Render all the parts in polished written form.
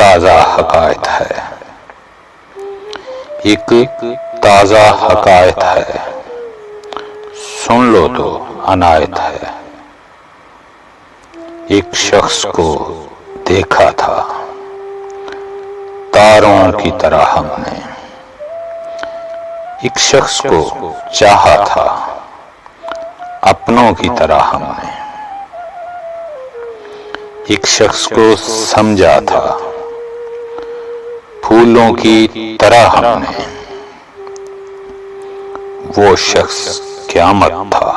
ताज़ा हकायत है, एक ताज़ा हकायत है, सुन लो तो अनायत है। एक शख्स को देखा था तारों की तरह हमने, एक शख्स को चाहा था अपनों की तरह हमने, एक शख्स को समझा था फूलों की तरह हमने। वो शख्स क़यामत था,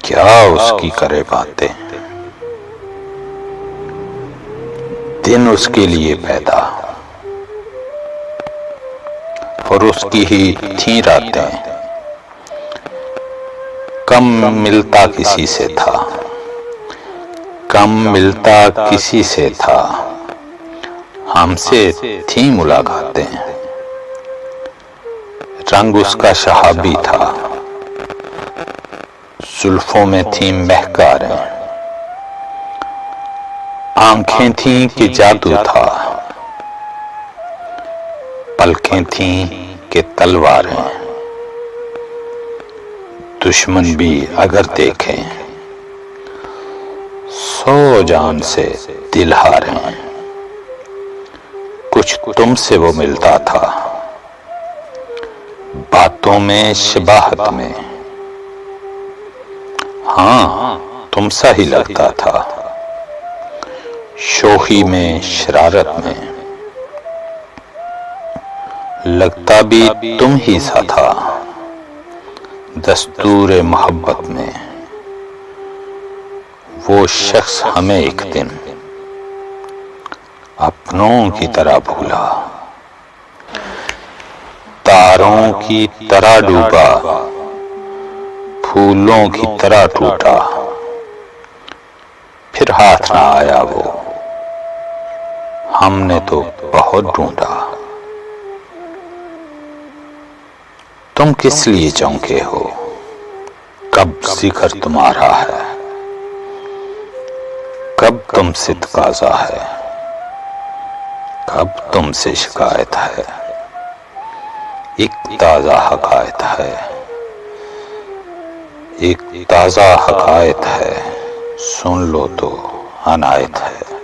क्या उसकी करे बातें, दिन उसके लिए पैदा और उसकी ही थी रातें। कम मिलता किसी से था, कम मिलता किसी से था, हमसे थी मुलाकातें। रंग उसका शहाबी था, जुल्फों में थी महकारें, आंखें थीं कि जादू था, पलकें थीं कि तलवारें। दुश्मन भी अगर देखें सौ जान से दिल हारें। कुछ तुमसे वो मिलता था, बातों में शबाहत में, हाँ तुम सा ही लगता था, शोखी में शरारत में, लगता भी तुम ही सा था दस्तूर मोहब्बत में। वो शख्स हमें एक दिन अपनों की तरह भूला, तारों की तरह डूबा, फूलों की तरह टूटा, फिर हाथ ना आया वो, हमने तो बहुत ढूंढा। तुम किस लिए चौंके हो, कब जिक्र तुम्हारा है, कब तुमसे तकाज़ा है, कब तुमसे शिकायत है। एक ताज़ा हकायत है, एक ताज़ा हकायत है, सुन लो तो अनायत है।